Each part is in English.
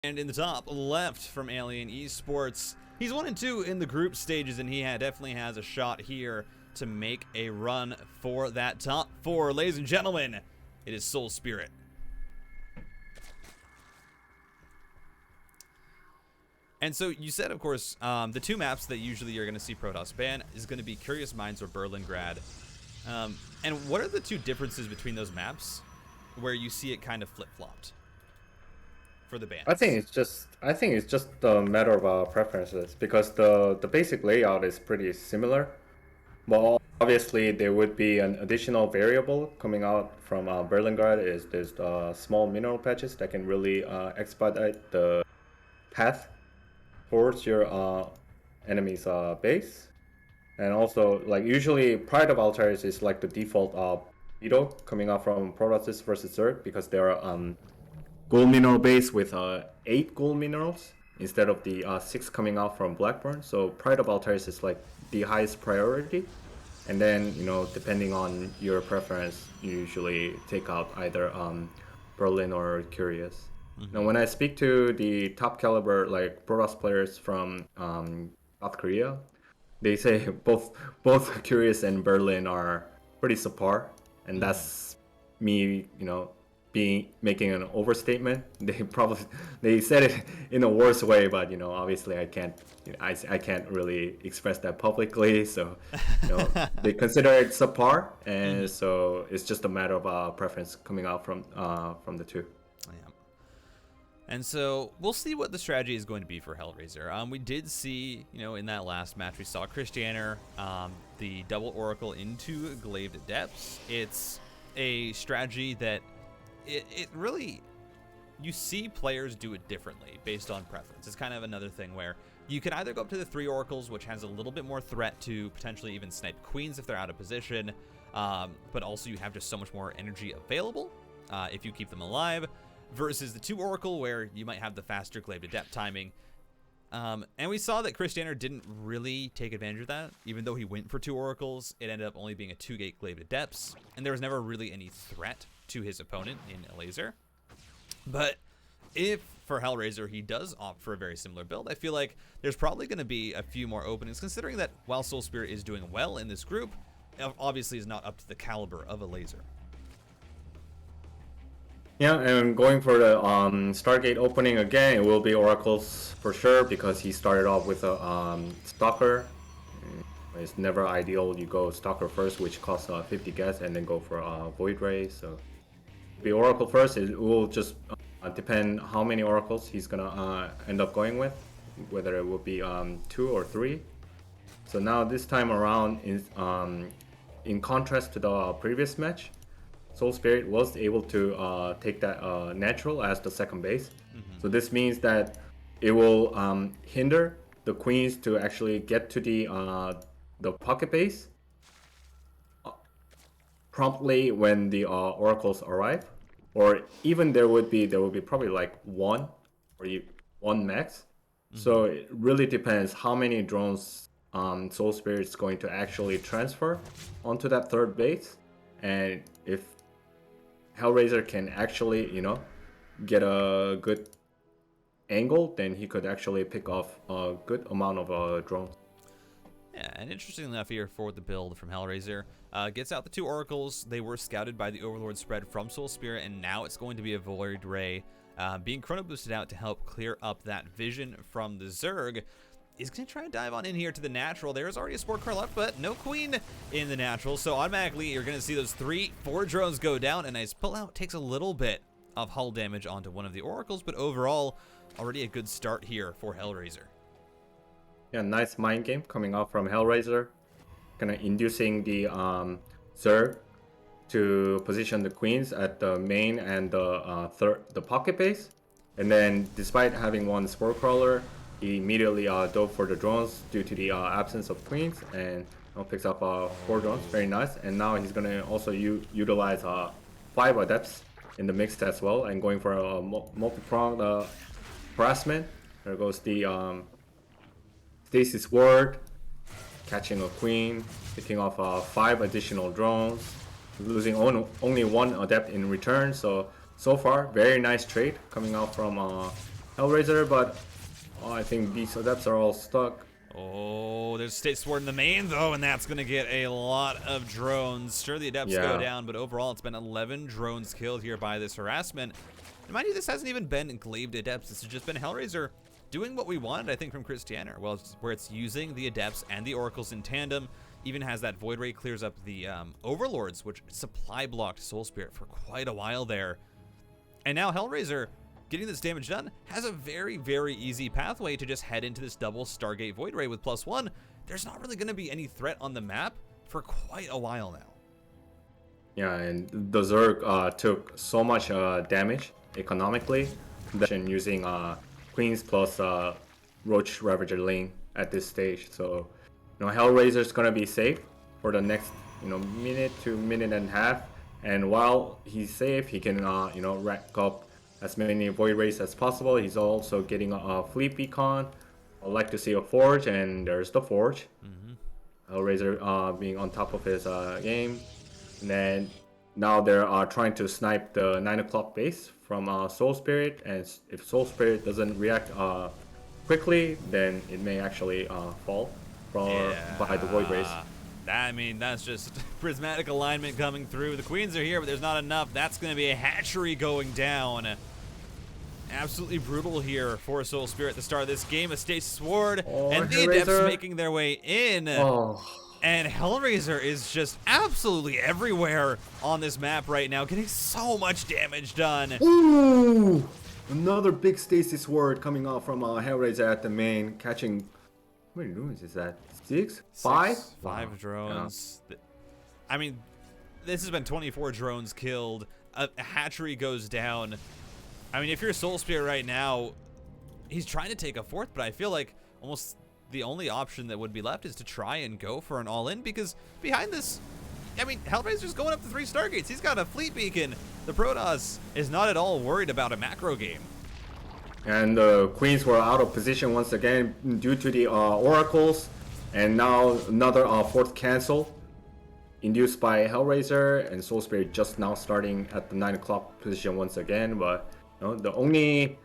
And in the top left from Alien Esports, he's 1-2 in the group stages, and he definitely has a shot here to make a run for that top 4. Ladies and gentlemen, it is SoulSpirit. And so you said, of course, the two maps that usually you're going to see Protoss ban is going to be Curious Minds or Berlingrad. And what are the two differences between those maps where you see it kind of flip-flopped for the bans? I think it's just a matter of preferences, because the basic layout is pretty similar. But obviously there would be an additional variable coming out from Berlingrad. Is there's small mineral patches that can really expedite the path towards your enemy's base. And also, like, usually Pride of Altair is like the default Beetle coming out from Protoss versus Zerg, because there are gold mineral base with 8 gold minerals instead of the 6 coming out from Blackburn. So Pride of Altair is like the highest priority. And then, you know, depending on your preference, you usually take out either Berlin or Curious. Now, when I speak to the top caliber, like Protoss players from South Korea, they say both Curious and Berlin are pretty subpar, and that's me, you know, making an overstatement. They said it in a worse way, but you know, obviously I can't really express that publicly. So, you know, they consider it subpar, and so it's just a matter of preference coming out from the two. Yeah. And so we'll see what the strategy is going to be for Hellraiser. We did see, you know, in that last match we saw Christianer, the double Oracle into Glaive Depths. It's a strategy that it really, you see players do it differently based on preference. It's kind of another thing where you can either go up to the 3 Oracles, which has a little bit more threat to potentially even snipe Queens if they're out of position, but also you have just so much more energy available if you keep them alive, versus the 2 Oracle, where you might have the faster Glaive to Depth timing. And we saw that Christianer didn't really take advantage of that. Even though he went for 2 Oracles, it ended up only being a 2-gate Glaive to Depths, and there was never really any threat to his opponent in a laser. But if, for Hellraiser, he does opt for a very similar build, I feel like there's probably going to be a few more openings, considering that while SoulSpirit is doing well in this group, obviously is not up to the caliber of a laser. Yeah, and going for the Stargate opening again, it will be Oracles for sure, because he started off with a Stalker. It's never ideal you go Stalker first, which costs 50 gas, and then go for Void Ray. So the Oracle first. It will just depend how many Oracles he's gonna end up going with, whether it will be 2 or 3. So now this time around, is in contrast to the previous match, SoulSpirit was able to take that natural as the second base. So this means that it will hinder the Queens to actually get to the pocket base promptly when the Oracles arrive, or even there would be probably like 1 or 1 max. So it really depends how many drones SoulSpirit is going to actually transfer onto that third base, and if Hellraiser can actually, you know, get a good angle, then he could actually pick off a good amount of drones. Yeah, and interesting enough here for the build from Hellraiser, gets out the 2 Oracles. They were scouted by the Overlord spread from SoulSpirit, and now it's going to be a Void Ray being chrono boosted out to help clear up that vision from the Zerg. He's going to try to dive on in here to the natural. There's already a Sport Car left, but no Queen in the natural. So automatically, you're going to see those 3-4 drones go down. A nice pullout takes a little bit of hull damage onto one of the Oracles, but overall, already a good start here for Hellraiser. Yeah, nice mind game coming out from Hellraiser. Kind of inducing the Zerg to position the Queens at the main and the pocket base. And then, despite having 1 Spore Crawler, he immediately dove for the drones due to the absence of Queens, and picks up 4 drones. Very nice. And now he's going to also utilize 5 Adepts in the mix as well, and going for a multi-pronged harassment. There goes the Stasis Ward, catching a Queen, picking off 5 additional drones, losing only 1 Adept in return. So far, very nice trade coming out from Hellraiser, but I think these adepts are all stuck. Oh, there's State Sword in the main, though, and that's going to get a lot of drones. Sure, the Adepts go down, but overall it's been 11 drones killed here by this harassment. And mind you, this hasn't even been Glaive Adepts. This has just been Hellraiser doing what we wanted, I think, from Christianer. Well, where it's using the Adepts and the Oracles in tandem. Even has that Void Ray clears up the Overlords, which supply blocked SoulSpirit for quite a while there. And now Hellraiser, getting this damage done, has a very, very easy pathway to just head into this double Stargate Void Ray with +1. There's not really going to be any threat on the map for quite a while now. Yeah, and the Zerg took so much damage economically using Queens plus Roach Ravager Lane at this stage. So, Hellraiser's going to be safe for the next, minute to minute and a half. And while he's safe, he can, rack up as many Void Rays as possible. He's also getting a Fleet Beacon. I'd like to see a Forge, and there's the Forge. Hellraiser being on top of his game. And then now they're trying to snipe the 9 o'clock base from SoulSpirit. And if SoulSpirit doesn't react quickly, then it may actually fall by the Void Rays. I mean, that's just prismatic alignment coming through. The Queens are here, but there's not enough. That's going to be a hatchery going down. Absolutely brutal here for SoulSpirit at the start of this game. A State Sword and the Adepts making their way in. And Hellraiser is just absolutely everywhere on this map right now, getting so much damage done. Ooh! Another big Stasis Sword coming off from Hellraiser at the main, catching... How many drones is that? 6? 5? 5 drones. Yeah. I mean, this has been 24 drones killed. A hatchery goes down. I mean, if you're SoulSpirit right now, he's trying to take a 4th, but I feel like almost the only option that would be left is to try and go for an all-in, because behind this, I mean, Hellraiser's going up to 3 Stargates. He's got a Fleet Beacon. The Protoss is not at all worried about a macro game. And the Queens were out of position once again due to the Oracles. And now another 4th cancel induced by Hellraiser, and SoulSpirit just now starting at the 9 o'clock position once again. But the only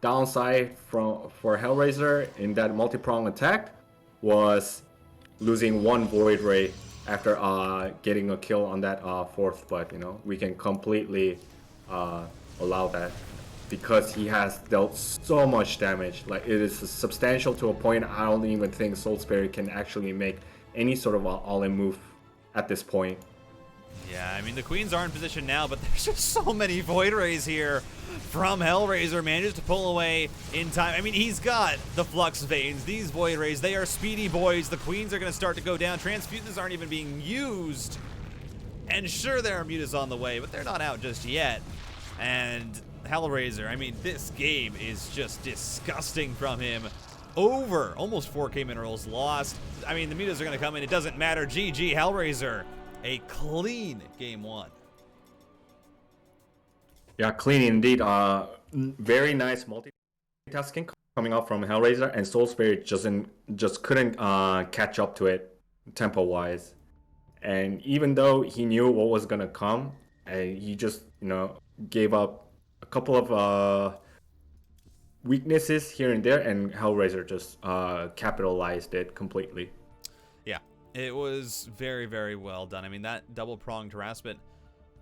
downside for Hellraiser in that multi-prong attack was losing 1 Void Ray after getting a kill on that 4th. But we can completely allow that, because he has dealt so much damage. Like, it is substantial to a point I don't even think SoulSpirit can actually make any sort of all-in move at this point. Yeah, I mean, the Queens are in position now, but there's just so many Void Rays here from Hellraiser. Manages to pull away in time. I mean, he's got the Flux Veins. These Void Rays, they are speedy boys. The Queens are going to start to go down. Transfuses aren't even being used. And sure, there are Mutas on the way, but they're not out just yet. And Hellraiser, I mean, this game is just disgusting from him. Over almost 4K minerals lost. I mean, the Mutas are going to come in. It doesn't matter. GG, Hellraiser. A clean game 1. Yeah, clean indeed. Very nice multitasking coming out from Hellraiser, and SoulSpirit just couldn't catch up to it tempo-wise. And even though he knew what was gonna come, he just gave up a couple of weaknesses here and there, and Hellraiser just capitalized it completely. Yeah, it was very, very well done. I mean, that double-pronged harassment,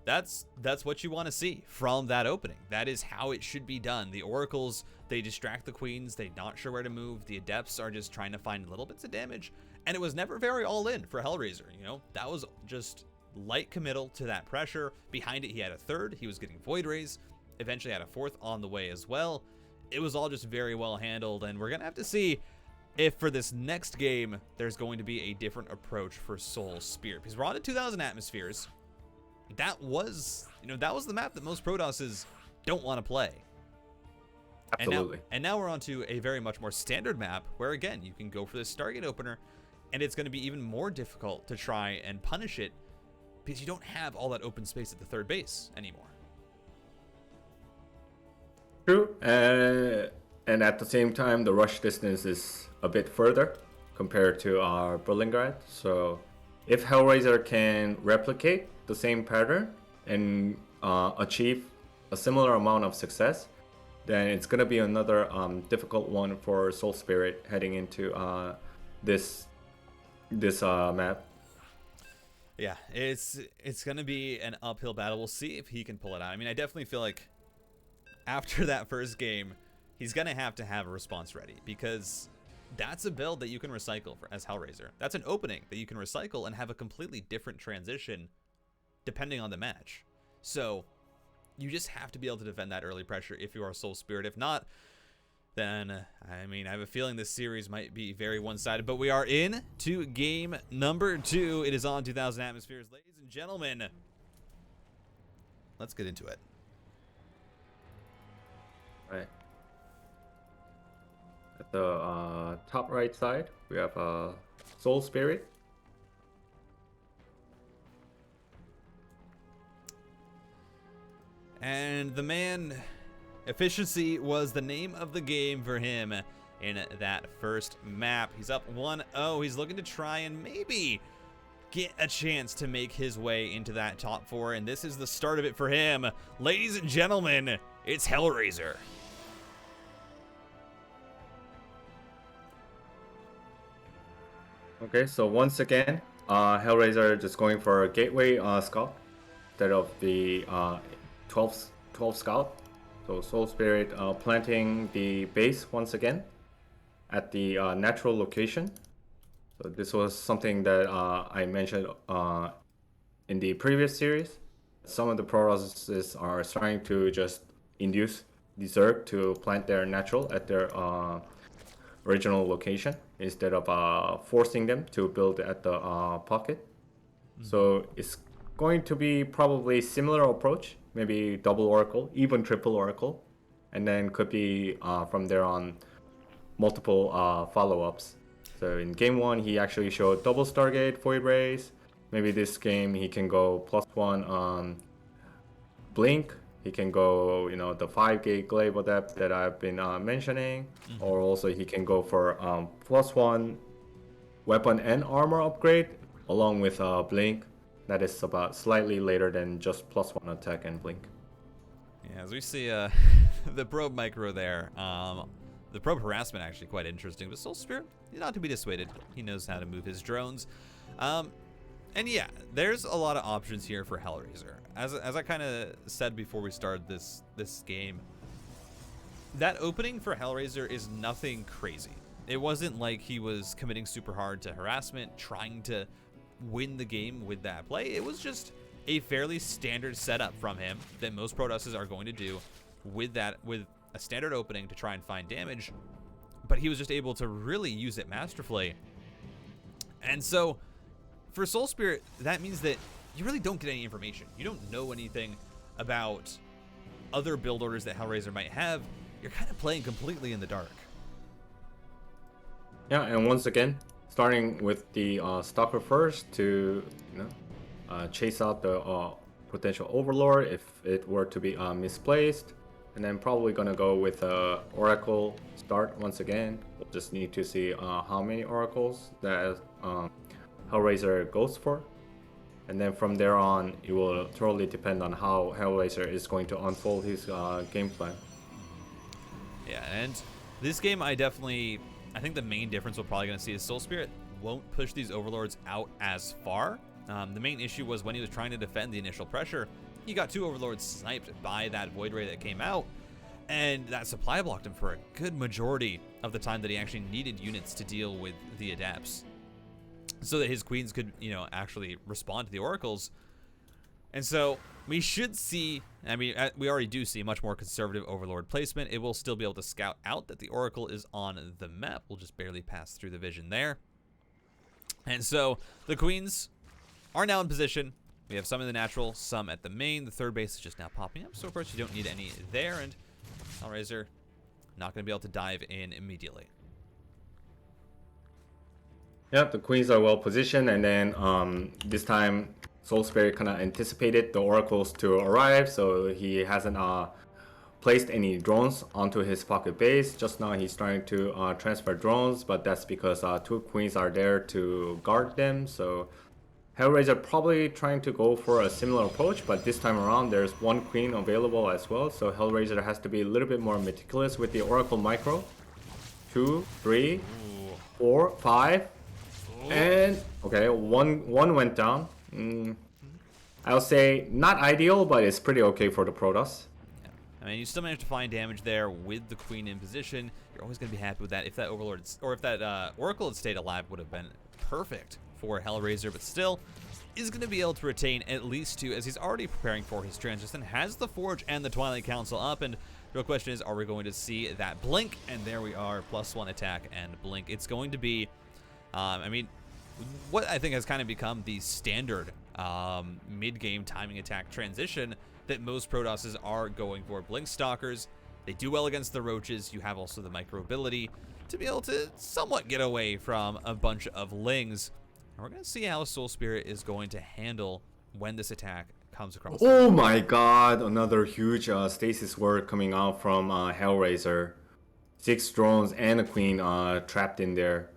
that's what you want to see from that opening. That is how it should be done. The Oracles, they distract the Queens. They're not sure where to move. The Adepts are just trying to find little bits of damage. And it was never very all-in for Hellraiser, That was just light committal to that pressure. Behind it, he had a 3rd. He was getting Void Rays. Eventually had a 4th on the way as well. It was all just very well handled, and we're going to have to see if for this next game, there's going to be a different approach for SoulSpirit. Because we're on to 2,000 atmospheres. That was, that was the map that most Protosses don't want to play. Absolutely. And now we're on to a very much more standard map where, again, you can go for this Stargate opener, and it's going to be even more difficult to try and punish it because you don't have all that open space at the 3rd base anymore. True, and at the same time, the rush distance is a bit further compared to our Berlingrad. So if Hellraiser can replicate the same pattern and achieve a similar amount of success, then it's gonna be another difficult one for SoulSpirit heading into this map. Yeah, it's gonna be an uphill battle. We'll see if he can pull it out. I mean, I definitely feel like after that first game, he's gonna have to have a response ready, because that's a build that you can recycle as Hellraiser. That's an opening that you can recycle and have a completely different transition depending on the match. So you just have to be able to defend that early pressure if you are SoulSpirit. If not, then, I mean, I have a feeling this series might be very one-sided. But we are in to game number 2. It is on 2000 Atmospheres. Ladies and gentlemen, let's get into it. Right. At the top right side, we have SoulSpirit. And the man, efficiency was the name of the game for him in that first map. He's up 1-0. He's looking to try and maybe get a chance to make his way into that top 4. And this is the start of it for him. Ladies and gentlemen, it's Hellraiser. Okay, so once again, Hellraiser just going for a gateway scout instead of the 12 scout. So SoulSpirit planting the base once again at the natural location. So this was something that I mentioned in the previous series. Some of the processes are starting to just induce the Zerg to plant their natural at their original location instead of forcing them to build at the pocket. So it's going to be probably similar approach, maybe double oracle, even triple oracle, and then could be from there on multiple follow-ups. So in game 1 he actually showed double Stargate, Void Rays. Maybe this game he can go +1 on Blink. He can go, you know, the 5-gate glaive adept that I've been mentioning, or also he can go for +1 weapon and armor upgrade along with Blink. That is about slightly later than just +1 attack and Blink. Yeah, as we see the probe micro there, the probe harassment actually quite interesting, but SoulSpirit, not to be dissuaded. He knows how to move his drones. And yeah, there's a lot of options here for Hellraiser. As I kind of said before we started this game, that opening for Hellraiser is nothing crazy. It wasn't like he was committing super hard to harassment, trying to win the game with that play. It was just a fairly standard setup from him that most Protosses are going to do with a standard opening to try and find damage. But he was just able to really use it masterfully. And so for SoulSpirit, that means that you really don't get any information. You don't know anything about other build orders that Hellraiser might have. You're kind of playing completely in the dark. Yeah, and once again, starting with the Stalker first to chase out the potential Overlord if it were to be misplaced, and then probably gonna go with Oracle start once again. We'll just need to see how many Oracles that Hellraiser goes for, and then from there on it will totally depend on how Hellraiser is going to unfold his game plan. Yeah, and this game I think the main difference we're probably going to see is SoulSpirit won't push these Overlords out as far. The main issue was when he was trying to defend the initial pressure, he got 2 Overlords sniped by that Void Ray that came out, and that supply blocked him for a good majority of the time that he actually needed units to deal with the Adepts, so that his Queens could, actually respond to the Oracles. And so we should see, I mean, we already do see much more conservative Overlord placement. It will still be able to scout out that the Oracle is on the map. We'll just barely pass through the vision there. And so the Queens are now in position. We have some in the natural, some at the main. The third base is just now popping up. So of course you don't need any there. And Hellraiser not going to be able to dive in immediately. Yep, the Queens are well positioned, and then this time SoulSpirit kind of anticipated the Oracles to arrive, so he hasn't placed any drones onto his pocket base. Just now he's trying to transfer drones, but that's because 2 Queens are there to guard them, so Hellraiser probably trying to go for a similar approach, but this time around there's one queen available as well, so Hellraiser has to be a little bit more meticulous with the Oracle Micro. 2, 3, 4, 5, and okay, one went down. I'll say not ideal, but it's pretty okay for the Protoss. I mean, you still managed to find damage there with the queen in position. You're always going to be happy with that. If that Overlord, or if that Oracle had stayed alive, would have been perfect for Hellraiser, but still is going to be able to retain at least 2, as he's already preparing for his transition, has the Forge and the Twilight Council up, and the real question is, are we going to see that blink? And there we are, +1 attack and blink. It's going to be, I mean, what I think has kind of become the standard mid-game timing attack transition that most Protosses are going for. Blink Stalkers, they do well against the Roaches. You have also the micro ability to be able to somewhat get away from a bunch of Lings. And we're going to see how SoulSpirit is going to handle when this attack comes across. Oh my god, another huge stasis word coming out from Hellraiser. 6 drones and a queen trapped in there.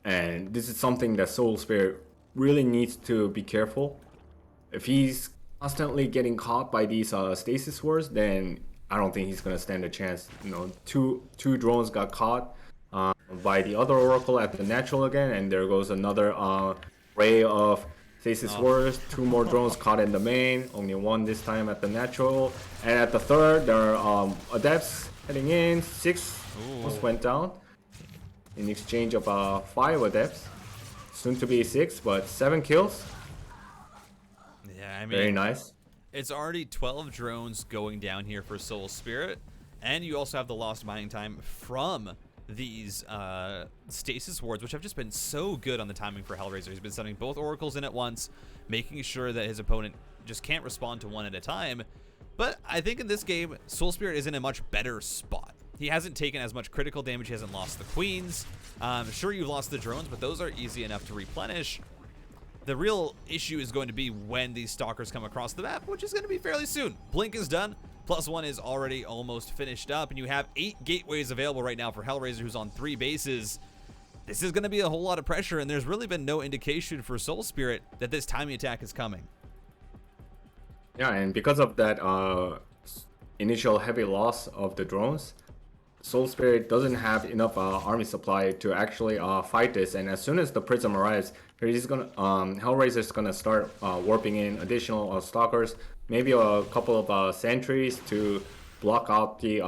And this is something that SoulSpirit really needs to be careful. If he's constantly getting caught by these stasis wards, then I don't think he's gonna stand a chance. You know, two drones got caught by the other Oracle at the natural again, and there goes another ray of stasis wards. 2 more drones caught in the main, only 1 this time at the natural, and at the third there are adepts heading in. 6 almost went down in exchange of 5 adepts, soon to be 6, but 7 kills. Yeah, I mean, very nice. It's already 12 drones going down here for SoulSpirit, and you also have the lost mining time from these stasis wards, which have just been so good on the timing for Hellraiser. He's been sending both Oracles in at once, making sure that his opponent just can't respond to one at a time. But I think in this game, SoulSpirit is in a much better spot. He hasn't taken as much critical damage, he hasn't lost the queens. Sure, you've lost the drones, but those are easy enough to replenish. The real issue is going to be when these stalkers come across the map, which is going to be fairly soon. Blink is done, +1 is already almost finished up, and you have 8 gateways available right now for Hellraiser, who's on 3 bases. This is going to be a whole lot of pressure, and there's really been no indication for SoulSpirit that this timing attack is coming. Yeah, and because of that initial heavy loss of the drones, SoulSpirit doesn't have enough army supply to actually fight this, and as soon as the Prism arrives, he's gonna Hellraiser's gonna start warping in additional stalkers, maybe a couple of sentries to block out the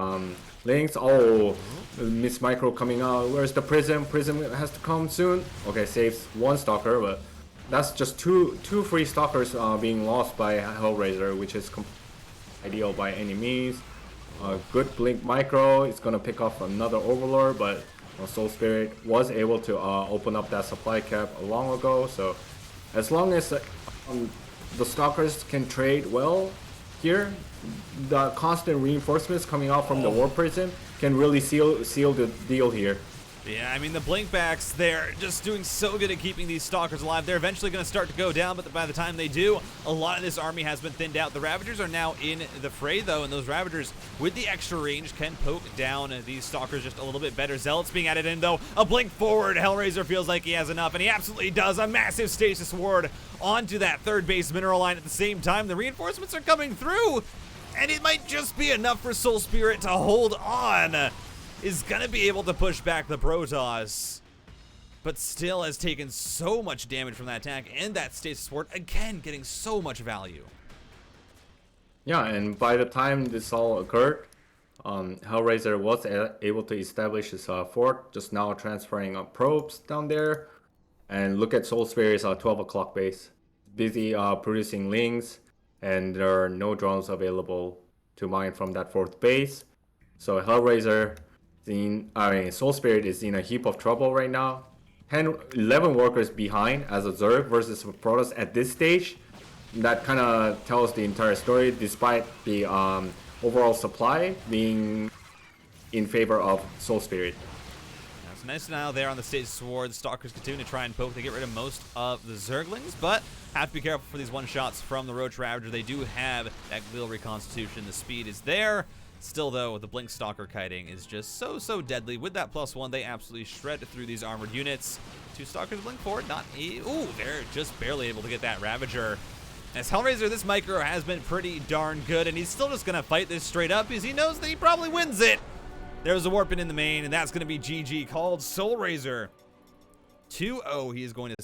links. Oh, Miss Micro coming out. Where's the Prism? Prism has to come soon. Okay, saves 1 stalker, but that's just two free stalkers being lost by Hellraiser, which is ideal by any means. Good Blink Micro, it's gonna pick off another Overlord, but SoulSpirit was able to open up that supply cap long ago. So as long as the stalkers can trade well here, the constant reinforcements coming out from the War Prison can really seal the deal here. Yeah, I mean, the blinkbacks, they're just doing so good at keeping these stalkers alive. They're eventually going to start to go down, but by the time they do, a lot of this army has been thinned out. The Ravagers are now in the fray, though, and those Ravagers, with the extra range, can poke down these stalkers just a little bit better. Zealots being added in, though. A blink forward. Hellraiser feels like he has enough, and he absolutely does. A massive stasis ward onto that 3rd base mineral line at the same time. The reinforcements are coming through, and it might just be enough for SoulSpirit to hold on. Is gonna be able to push back the Protoss, but still has taken so much damage from that attack, and that stasis ward again getting so much value. Yeah, and by the time this all occurred, Hellraiser was able to establish his fort, just now transferring probes down there. And look at SoulSpirit's 12 o'clock base, busy producing lings, and there are no drones available to mine from that 4th base. So Hellraiser, SoulSpirit is in a heap of trouble right now. 11 workers behind as a Zerg versus Protoss at this stage. That kind of tells the entire story, despite the overall supply being in favor of SoulSpirit. It's nice now there on the stasis ward. The Stalkers continue to try and poke. They get rid of most of the Zerglings, but have to be careful for these one-shots from the Roach Ravager. They do have that Glial Reconstitution. The speed is there. Still, though, the Blink Stalker kiting is just so deadly. With that +1, they absolutely shred through these armored units. Two Stalkers blink forward, not a... Ooh, they're just barely able to get that Ravager. As Hellraiser, this micro has been pretty darn good, and he's still just going to fight this straight up because he knows that he probably wins it. There's a Warping in the main, and that's going to be GG, called SoulRaiser. 2-0, he is going to